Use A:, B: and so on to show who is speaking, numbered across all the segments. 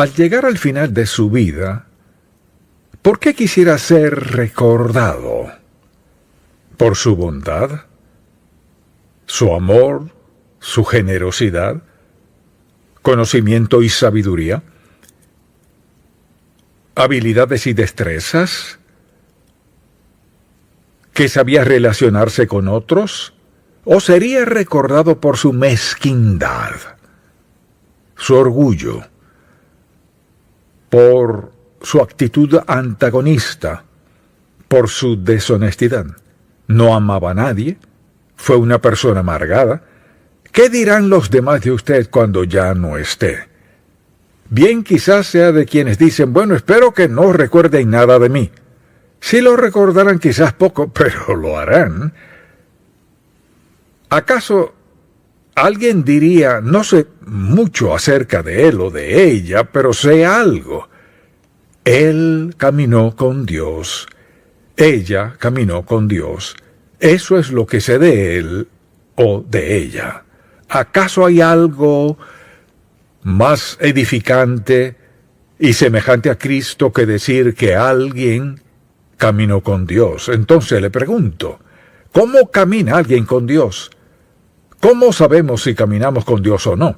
A: Al llegar al final de su vida, ¿por qué quisiera ser recordado? ¿Por su bondad? ¿Su amor? ¿Su generosidad? ¿Conocimiento y sabiduría? ¿Habilidades y destrezas? ¿Que sabía relacionarse con otros? ¿O sería recordado por su mezquindad, su orgullo, por su actitud antagonista, por su deshonestidad? No amaba a nadie, fue una persona amargada. ¿Qué dirán los demás de usted cuando ya no esté? Bien, quizás sea de quienes dicen, bueno, espero que no recuerden nada de mí. Sí lo recordarán quizás poco, pero lo harán. ¿Acaso alguien diría, no sé mucho acerca de él o de ella, pero sé algo? Él caminó con Dios. Ella caminó con Dios. Eso es lo que sé de él o de ella. ¿Acaso hay algo más edificante y semejante a Cristo que decir que alguien caminó con Dios? Entonces le pregunto, ¿cómo camina alguien con Dios? ¿Cómo sabemos si caminamos con Dios o no?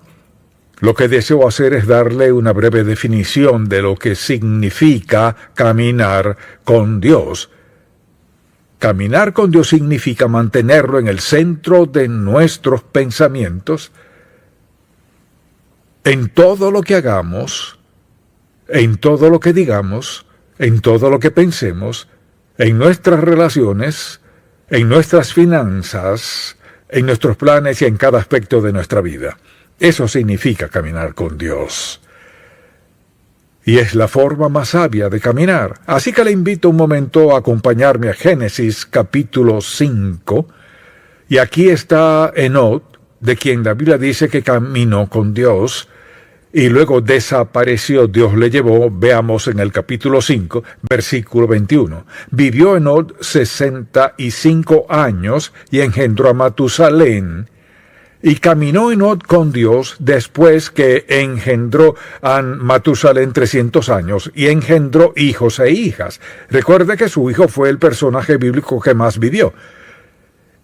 A: Lo que deseo hacer es darle una breve definición de lo que significa caminar con Dios. Caminar con Dios significa mantenerlo en el centro de nuestros pensamientos, en todo lo que hagamos, en todo lo que digamos, en todo lo que pensemos, en nuestras relaciones, en nuestras finanzas, en nuestros planes y en cada aspecto de nuestra vida. Eso significa caminar con Dios. Y es la forma más sabia de caminar. Así que le invito un momento a acompañarme a Génesis capítulo 5. Y aquí está Enoc, de quien la Biblia dice que caminó con Dios y luego desapareció, Dios le llevó. Veamos en el capítulo 5, versículo 21. Vivió Enoc 65 años y engendró a Matusalén. Y caminó Enoc con Dios después que engendró a Matusalén 300 años y engendró hijos e hijas. Recuerde que su hijo fue el personaje bíblico que más vivió.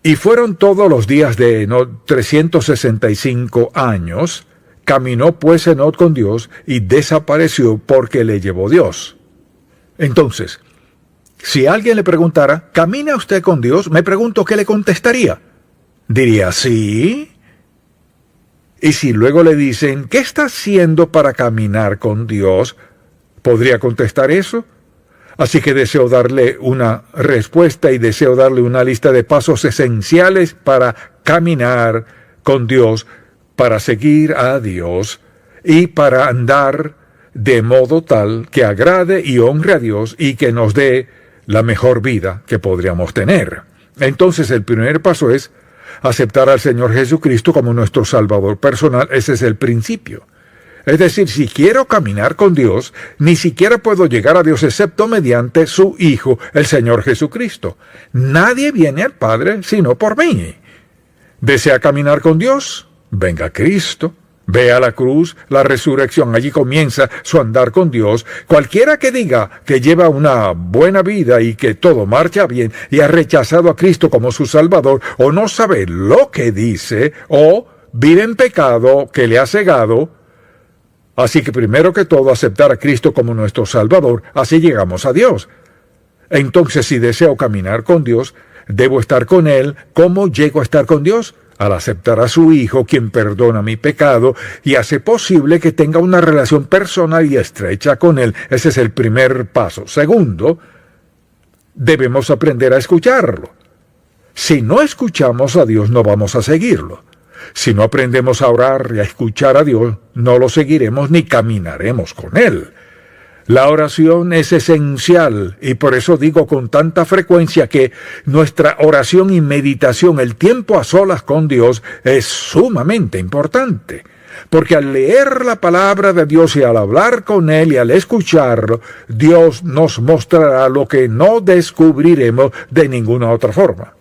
A: Y fueron todos los días de Enoc 365 años. Caminó pues Enoc con Dios y desapareció porque le llevó Dios. Entonces, si alguien le preguntara, ¿camina usted con Dios? Me pregunto, ¿qué le contestaría? Diría, sí. Y si luego le dicen, ¿qué está haciendo para caminar con Dios? ¿Podría contestar eso? Así que deseo darle una respuesta y deseo darle una lista de pasos esenciales para caminar con Dios, para seguir a Dios y para andar de modo tal que agrade y honre a Dios y que nos dé la mejor vida que podríamos tener. Entonces el primer paso es aceptar al Señor Jesucristo como nuestro Salvador personal. Ese es el principio. Es decir, si quiero caminar con Dios, ni siquiera puedo llegar a Dios excepto mediante su Hijo, el Señor Jesucristo. Nadie viene al Padre sino por mí. ¿Desea caminar con Dios? Venga a Cristo. Ve a la cruz, la resurrección, allí comienza su andar con Dios. Cualquiera que diga que lleva una buena vida y que todo marcha bien y ha rechazado a Cristo como su Salvador, o no sabe lo que dice, o vive en pecado que le ha cegado. Así que primero que todo aceptar a Cristo como nuestro Salvador, así llegamos a Dios. Entonces, si deseo caminar con Dios, debo estar con Él. ¿Cómo llego a estar con Dios? Al aceptar a su Hijo, quien perdona mi pecado y hace posible que tenga una relación personal y estrecha con Él. Ese es el primer paso. Segundo, debemos aprender a escucharlo. Si no escuchamos a Dios, no vamos a seguirlo. Si no aprendemos a orar y a escuchar a Dios, no lo seguiremos ni caminaremos con Él. La oración es esencial y por eso digo con tanta frecuencia que nuestra oración y meditación, el tiempo a solas con Dios, es sumamente importante. Porque al leer la palabra de Dios y al hablar con Él y al escucharlo, Dios nos mostrará lo que no descubriremos de ninguna otra forma.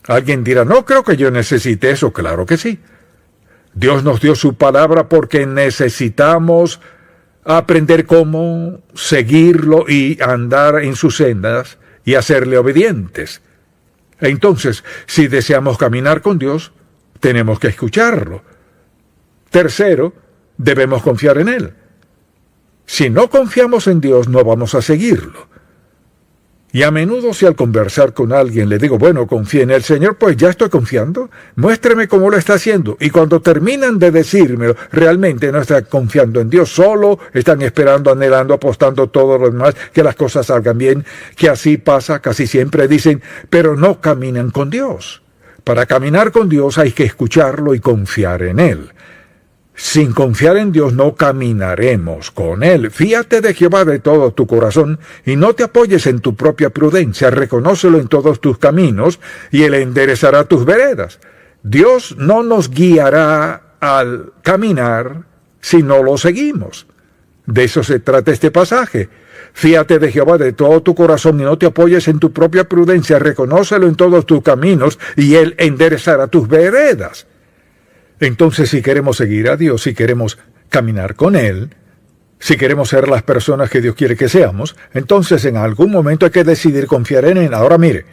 A: Alguien dirá, no creo que yo necesite eso. Claro que sí. Dios nos dio su palabra porque necesitamos aprender cómo seguirlo y andar en sus sendas y hacerle obedientes. Entonces, si deseamos caminar con Dios, tenemos que escucharlo. Tercero, debemos confiar en Él. Si no confiamos en Dios, no vamos a seguirlo. Y a menudo si al conversar con alguien le digo, bueno, confía en el Señor, pues ya estoy confiando, muéstreme cómo lo está haciendo. Y cuando terminan de decírmelo, realmente no están confiando en Dios, solo están esperando, anhelando, apostando todo lo demás, que las cosas salgan bien, que así pasa, casi siempre dicen, pero no caminan con Dios. Para caminar con Dios hay que escucharlo y confiar en Él. Sin confiar en Dios no caminaremos con Él. Fíate de Jehová de todo tu corazón y no te apoyes en tu propia prudencia. Reconócelo en todos tus caminos y Él enderezará tus veredas. Dios no nos guiará al caminar si no lo seguimos. De eso se trata este pasaje. Fíate de Jehová de todo tu corazón y no te apoyes en tu propia prudencia. Reconócelo en todos tus caminos y Él enderezará tus veredas. Entonces, si queremos seguir a Dios, si queremos caminar con Él, si queremos ser las personas que Dios quiere que seamos, entonces en algún momento hay que decidir confiar en Él. Ahora mire,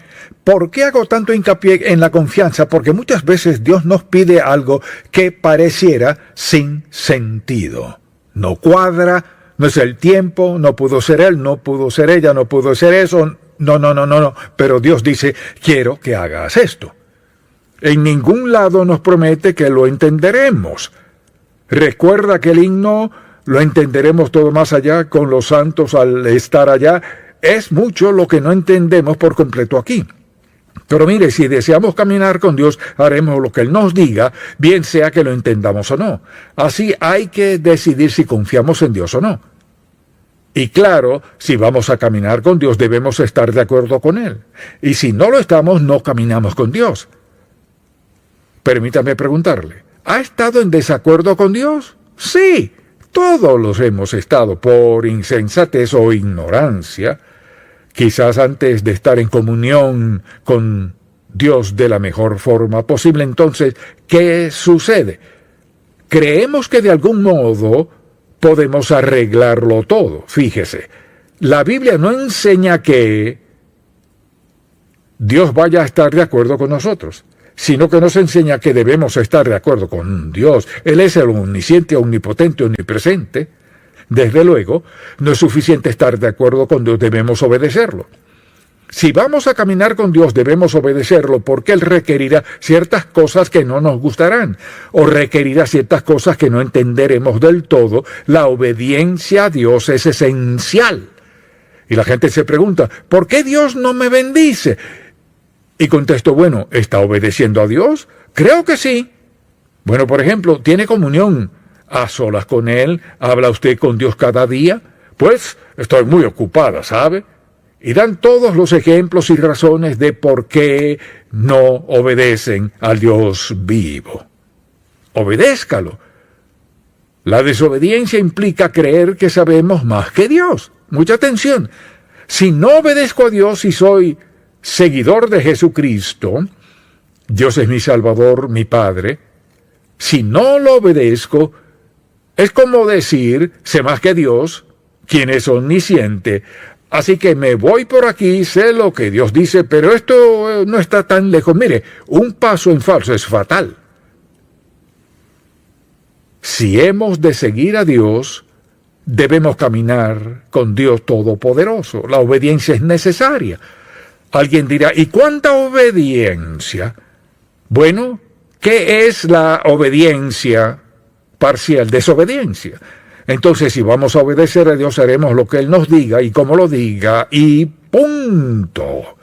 A: ¿por qué hago tanto hincapié en la confianza? Porque muchas veces Dios nos pide algo que pareciera sin sentido. No cuadra, no es el tiempo, no pudo ser él, no pudo ser ella, no pudo ser eso. No. Pero Dios dice, quiero que hagas esto. En ningún lado nos promete que lo entenderemos. Recuerda que el himno lo entenderemos todo más allá con los santos al estar allá. Es mucho lo que no entendemos por completo aquí. Pero mire, si deseamos caminar con Dios, haremos lo que Él nos diga, bien sea que lo entendamos o no. Así hay que decidir si confiamos en Dios o no. Y claro, si vamos a caminar con Dios, debemos estar de acuerdo con Él. Y si no lo estamos, no caminamos con Dios. Permítame preguntarle, ¿ha estado en desacuerdo con Dios? Sí, todos los hemos estado por insensatez o ignorancia. Quizás antes de estar en comunión con Dios de la mejor forma posible. Entonces, ¿qué sucede? Creemos que de algún modo podemos arreglarlo todo. Fíjese, la Biblia no enseña que Dios vaya a estar de acuerdo con nosotros, sino que nos enseña que debemos estar de acuerdo con Dios. Él es el omnisciente, omnipotente, omnipresente. Desde luego, no es suficiente estar de acuerdo con Dios, debemos obedecerlo. Si vamos a caminar con Dios, debemos obedecerlo porque Él requerirá ciertas cosas que no nos gustarán, o requerirá ciertas cosas que no entenderemos del todo. La obediencia a Dios es esencial. Y la gente se pregunta, ¿por qué Dios no me bendice? Y contesto, bueno, ¿está obedeciendo a Dios? Creo que sí. Bueno, por ejemplo, ¿tiene comunión a solas con Él? ¿Habla usted con Dios cada día? Pues estoy muy ocupada, ¿sabe? Y dan todos los ejemplos y razones de por qué no obedecen al Dios vivo. Obedézcalo. La desobediencia implica creer que sabemos más que Dios. Mucha atención. Si no obedezco a Dios y soy seguidor de Jesucristo, Dios es mi Salvador, mi Padre, si no lo obedezco, es como decir, sé más que Dios, quien es omnisciente, así que me voy por aquí, sé lo que Dios dice, pero esto no está tan lejos. Mire, un paso en falso es fatal. Si hemos de seguir a Dios, debemos caminar con Dios Todopoderoso. La obediencia es necesaria. Alguien dirá, ¿y cuánta obediencia? Bueno, ¿qué es la obediencia parcial? Desobediencia. Entonces, si vamos a obedecer a Dios, haremos lo que Él nos diga y como lo diga, y punto.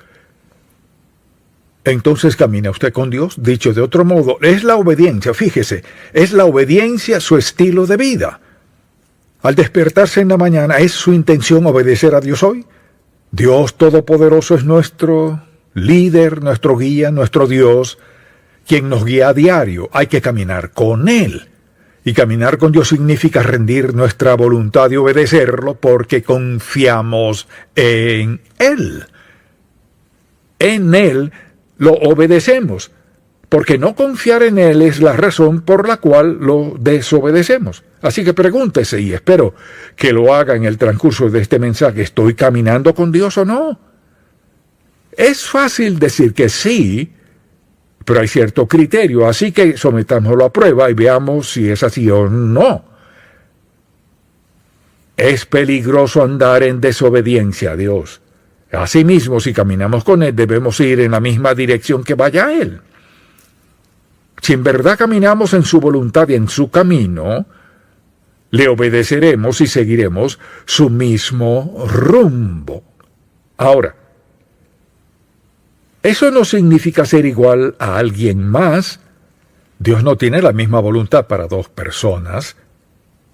A: Entonces camina usted con Dios. Dicho de otro modo, es la obediencia, fíjese, es la obediencia su estilo de vida. Al despertarse en la mañana, ¿es su intención obedecer a Dios hoy? Dios Todopoderoso es nuestro líder, nuestro guía, nuestro Dios, quien nos guía a diario. Hay que caminar con Él. Y caminar con Dios significa rendir nuestra voluntad y obedecerlo porque confiamos en Él. En Él lo obedecemos. porque no confiar en Él es la razón por la cual lo desobedecemos. Así que pregúntese, y espero que lo haga en el transcurso de este mensaje, ¿estoy caminando con Dios o no? Es fácil decir que sí, pero hay cierto criterio, así que sometámoslo a prueba y veamos si es así o no. Es peligroso andar en desobediencia a Dios. Asimismo, si caminamos con Él, debemos ir en la misma dirección que vaya Él. Si en verdad caminamos en su voluntad y en su camino, le obedeceremos y seguiremos su mismo rumbo. Ahora, eso no significa ser igual a alguien más. Dios no tiene la misma voluntad para dos personas.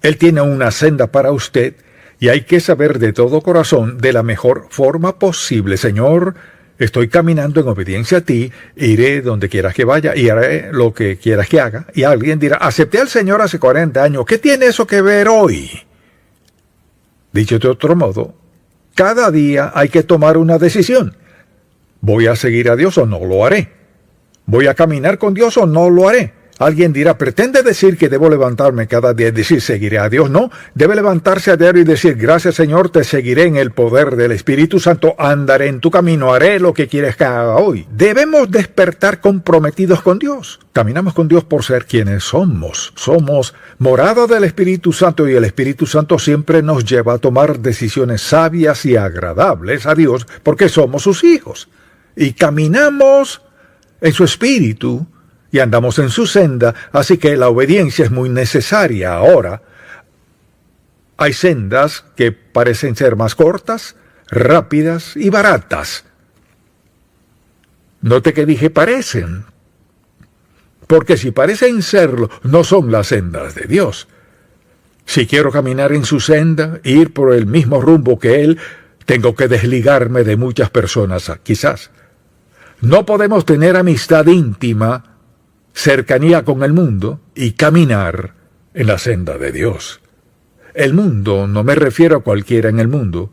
A: Él tiene una senda para usted y hay que saber de todo corazón de la mejor forma posible. Señor, estoy caminando en obediencia a ti, iré donde quieras que vaya y haré lo que quieras que haga. Y alguien dirá, acepté al Señor hace 40 años, ¿qué tiene eso que ver hoy? Dicho de otro modo, cada día hay que tomar una decisión. ¿Voy a seguir a Dios o no lo haré? ¿Voy a caminar con Dios o no lo haré? Alguien dirá, ¿pretende decir que debo levantarme cada día y decir seguiré a Dios? No, debe levantarse a diario y decir, gracias Señor, te seguiré en el poder del Espíritu Santo, andaré en tu camino, haré lo que quieres que haga hoy. Debemos despertar comprometidos con Dios. Caminamos con Dios por ser quienes somos. Somos morada del Espíritu Santo y el Espíritu Santo siempre nos lleva a tomar decisiones sabias y agradables a Dios porque somos sus hijos. Y caminamos en su Espíritu y andamos en su senda, así que la obediencia es muy necesaria. Ahora, hay sendas que parecen ser más cortas, rápidas y baratas. Note que dije parecen, porque si parecen serlo, no son las sendas de Dios. Si quiero caminar en su senda, ir por el mismo rumbo que Él, tengo que desligarme de muchas personas, quizás. No podemos tener amistad íntima, cercanía con el mundo y caminar en la senda de Dios. El mundo, no me refiero a cualquiera en el mundo,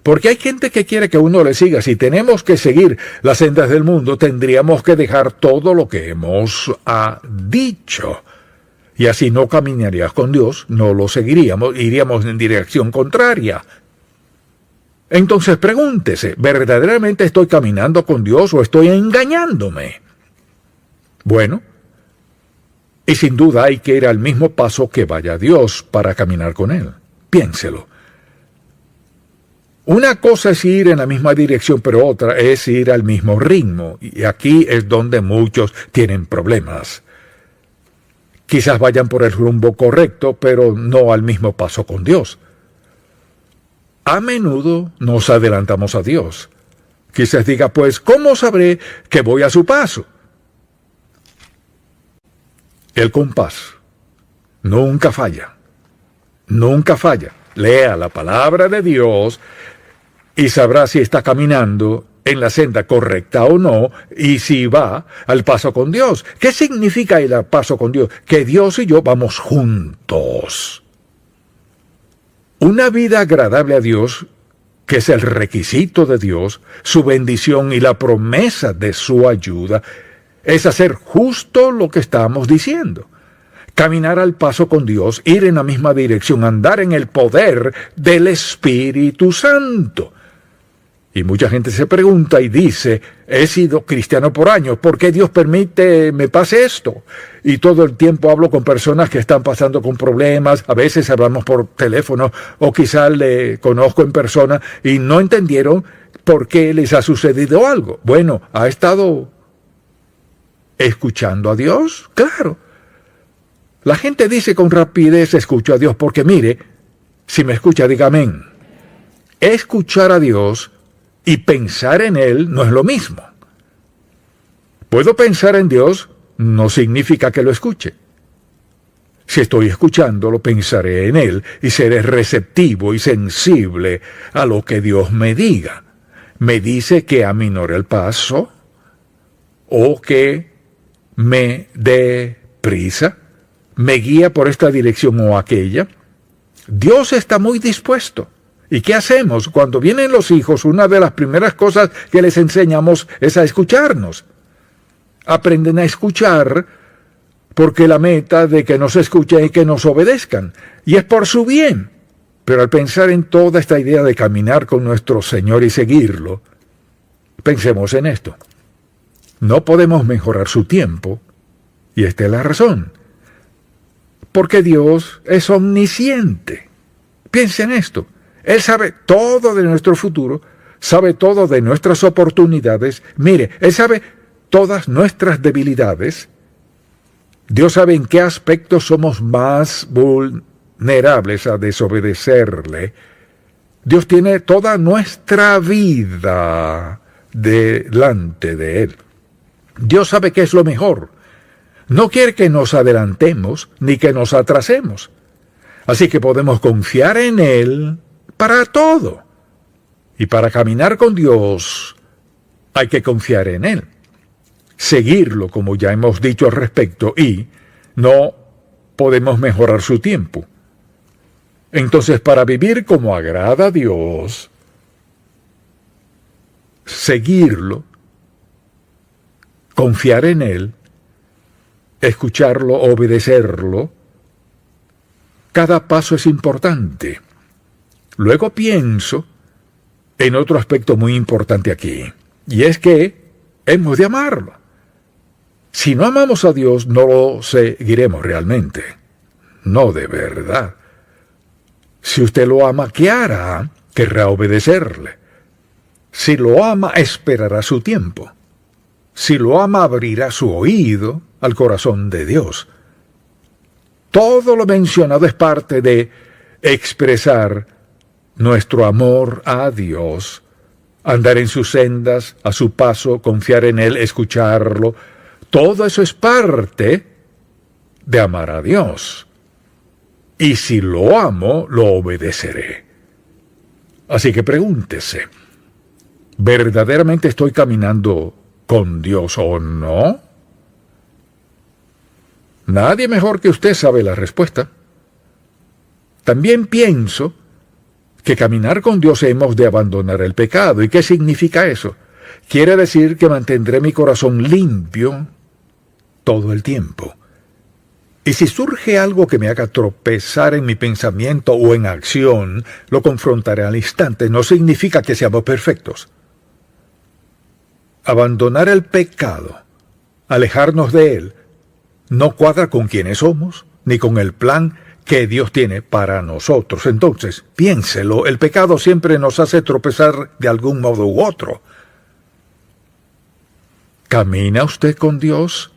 A: porque hay gente que quiere que uno le siga. Si tenemos que seguir las sendas del mundo, tendríamos que dejar todo lo que hemos dicho. Y así no caminarías con Dios, no lo seguiríamos, iríamos en dirección contraria. Entonces pregúntese, ¿verdaderamente estoy caminando con Dios o estoy engañándome? Bueno, y sin duda hay que ir al mismo paso que vaya Dios para caminar con Él. Piénselo. Una cosa es ir en la misma dirección, pero otra es ir al mismo ritmo. Y aquí es donde muchos tienen problemas. Quizás vayan por el rumbo correcto, pero no al mismo paso con Dios. A menudo nos adelantamos a Dios. Quizás diga, pues, ¿cómo sabré que voy a su paso? El compás nunca falla. Nunca falla. Lea la palabra de Dios y sabrá si está caminando en la senda correcta o no y si va al paso con Dios. ¿Qué significa ir al paso con Dios? Que Dios y yo vamos juntos. Una vida agradable a Dios, que es el requisito de Dios, su bendición y la promesa de su ayuda, es hacer justo lo que estamos diciendo. Caminar al paso con Dios, ir en la misma dirección, andar en el poder del Espíritu Santo. Y mucha gente se pregunta y dice, he sido cristiano por años, ¿por qué Dios permite me pase esto? Y todo el tiempo hablo con personas que están pasando con problemas, a veces hablamos por teléfono o quizás le conozco en persona y no entendieron por qué les ha sucedido algo. Bueno, ha estado ¿escuchando a Dios? Claro. La gente dice con rapidez, escucho a Dios, porque mire, si me escucha, diga amén. Escuchar a Dios y pensar en Él no es lo mismo. Puedo pensar en Dios, no significa que lo escuche. Si estoy escuchándolo, pensaré en Él y seré receptivo y sensible a lo que Dios me diga. Me dice que aminore el paso o que me dé prisa, me guía por esta dirección o aquella. Dios está muy dispuesto. ¿Y qué hacemos? Cuando vienen los hijos, una de las primeras cosas que les enseñamos es a escucharnos. aprenden a escuchar porque la meta de que nos escuchen es que nos obedezcan, y es por su bien. Pero al pensar en toda esta idea de caminar con nuestro Señor y seguirlo, pensemos en esto. No podemos mejorar su tiempo, y esta es la razón. Porque Dios es omnisciente. Piensa en esto. Él sabe todo de nuestro futuro, sabe todo de nuestras oportunidades. Mire, Él sabe todas nuestras debilidades. Dios sabe en qué aspectos somos más vulnerables a desobedecerle. Dios tiene toda nuestra vida delante de Él. Dios sabe qué es lo mejor. No quiere que nos adelantemos ni que nos atrasemos. Así que podemos confiar en Él para todo. Y para caminar con Dios hay que confiar en Él. Seguirlo, como ya hemos dicho al respecto, y no podemos mejorar su tiempo. Entonces, para vivir como agrada a Dios, seguirlo, confiar en Él, escucharlo, obedecerlo, cada paso es importante. Luego pienso en otro aspecto muy importante aquí, y es que hemos de amarlo. Si no amamos a Dios, no lo seguiremos realmente. No de verdad. Si usted lo ama, ¿qué hará? Querrá obedecerle. Si lo ama, esperará su tiempo. Si lo ama, abrirá su oído al corazón de Dios. Todo lo mencionado es parte de expresar nuestro amor a Dios, andar en sus sendas, a su paso, confiar en Él, escucharlo. Todo eso es parte de amar a Dios. Y si lo amo, lo obedeceré. Así que pregúntese, ¿verdaderamente estoy caminando con Dios o no? Nadie mejor que usted sabe la respuesta. También pienso que caminar con Dios hemos de abandonar el pecado. ¿Y qué significa eso? Quiere decir que mantendré mi corazón limpio todo el tiempo. Y si surge algo que me haga tropezar en mi pensamiento o en acción, lo confrontaré al instante. No significa que seamos perfectos. Abandonar el pecado, alejarnos de él, no cuadra con quienes somos, ni con el plan que Dios tiene para nosotros. Entonces, piénselo, el pecado siempre nos hace tropezar de algún modo u otro. ¿Camina usted con Dios?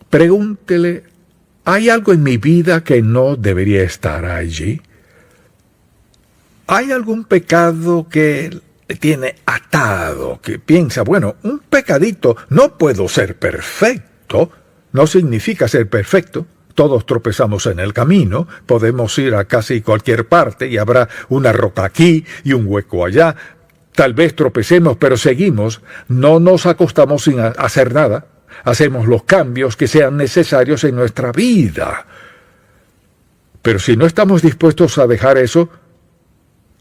A: Pregúntele, ¿hay algo en mi vida que no debería estar allí? ¿Hay algún pecado que le tiene atado, que piensa, bueno, un pecadito, no puedo ser perfecto? No significa ser perfecto. Todos tropezamos en el camino, podemos ir a casi cualquier parte y habrá una roca aquí y un hueco allá. Tal vez tropecemos, pero seguimos, no nos acostamos sin hacer nada. Hacemos los cambios que sean necesarios en nuestra vida. Pero si no estamos dispuestos a dejar eso,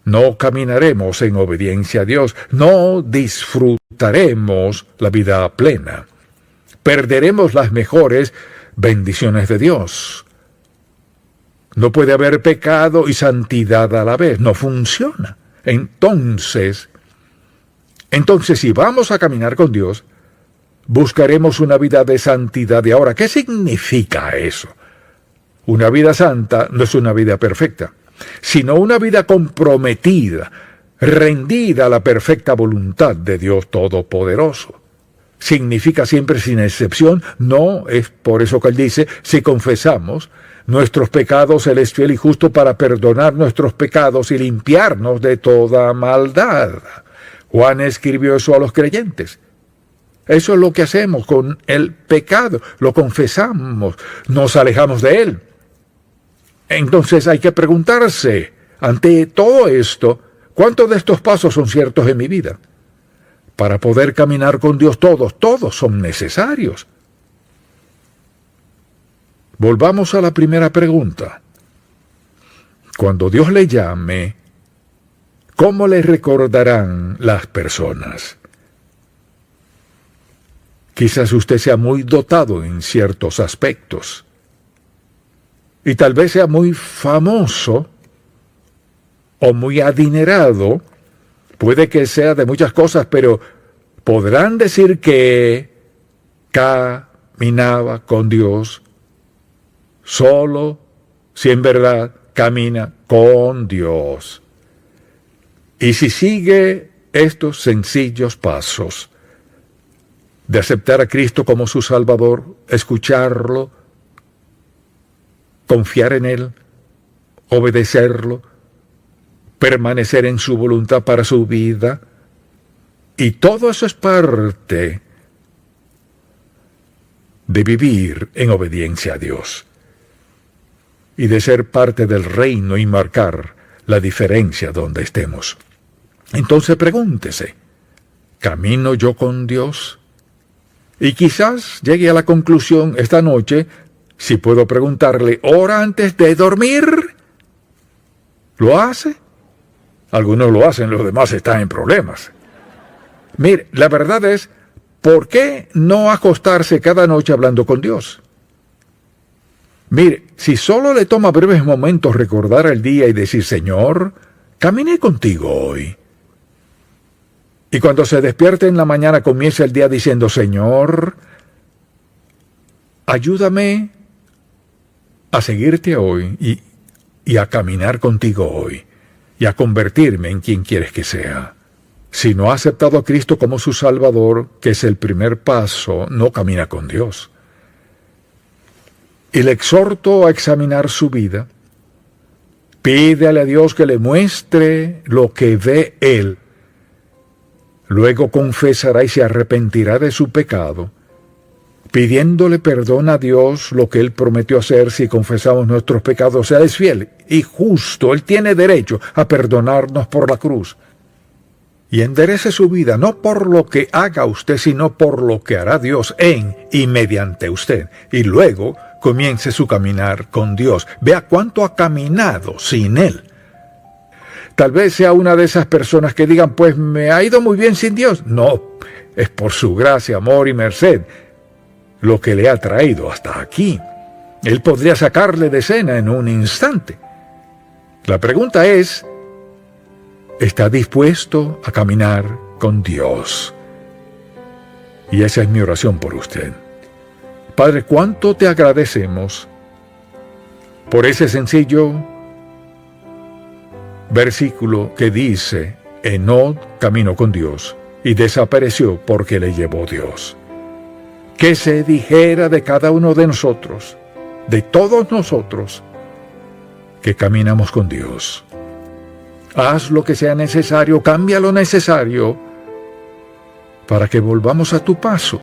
A: no caminaremos en obediencia a Dios, no disfrutaremos la vida plena. Perderemos las mejores bendiciones de Dios. No puede haber pecado y santidad a la vez, no funciona. Entonces, si vamos a caminar con Dios, buscaremos una vida de santidad. Y ahora, ¿qué significa eso? Una vida santa no es una vida perfecta, sino una vida comprometida, rendida a la perfecta voluntad de Dios Todopoderoso. Significa siempre sin excepción, no es por eso que él dice, si confesamos nuestros pecados, él es fiel y justo para perdonar nuestros pecados y limpiarnos de toda maldad. Juan escribió eso a los creyentes. Eso es lo que hacemos con el pecado, lo confesamos, nos alejamos de él. Entonces hay que preguntarse, ante todo esto, ¿cuántos de estos pasos son ciertos en mi vida? Para poder caminar con Dios, todos son necesarios. Volvamos a la primera pregunta. Cuando Dios le llame, ¿cómo le recordarán las personas? Quizás usted sea muy dotado en ciertos aspectos. Y tal vez sea muy famoso o muy adinerado. Puede que sea de muchas cosas, pero podrán decir que caminaba con Dios solo si en verdad camina con Dios. Y si sigue estos sencillos pasos de aceptar a Cristo como su Salvador, escucharlo, confiar en Él, obedecerlo, permanecer en su voluntad para su vida, y todo eso es parte de vivir en obediencia a Dios y de ser parte del reino y marcar la diferencia donde estemos. Entonces pregúntese, ¿camino yo con Dios? Y quizás llegue a la conclusión esta noche, si puedo preguntarle, ¿ora antes de dormir? ¿Lo hace? Algunos lo hacen, los demás están en problemas. Mire, la verdad es, ¿por qué no acostarse cada noche hablando con Dios? Mire, si solo le toma breves momentos recordar el día y decir, Señor, caminé contigo hoy. Y cuando se despierte en la mañana comienza el día diciendo, Señor, ayúdame a seguirte hoy y a caminar contigo hoy y a convertirme en quien quieres que sea. Si no ha aceptado a Cristo como su Salvador, que es el primer paso, no camina con Dios. Y le exhorto a examinar su vida. Pídele a Dios que le muestre lo que ve Él. Luego confesará y se arrepentirá de su pecado, pidiéndole perdón a Dios lo que Él prometió hacer si confesamos nuestros pecados. O sea, es fiel y justo. Él tiene derecho a perdonarnos por la cruz. Y enderece su vida, no por lo que haga usted, sino por lo que hará Dios en y mediante usted. Y luego comience su caminar con Dios. Vea cuánto ha caminado sin Él. Tal vez sea una de esas personas que digan, pues me ha ido muy bien sin Dios. No, es por su gracia, amor y merced lo que le ha traído hasta aquí. Él podría sacarle de escena en un instante. La pregunta es, ¿está dispuesto a caminar con Dios? Y esa es mi oración por usted. Padre, cuánto te agradecemos por ese sencillo versículo que dice, Enoc caminó con Dios y desapareció porque le llevó Dios. Que se dijera de cada uno de nosotros, de todos nosotros, que caminamos con Dios. Haz lo que sea necesario, cambia lo necesario para que volvamos a tu paso.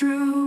B: true.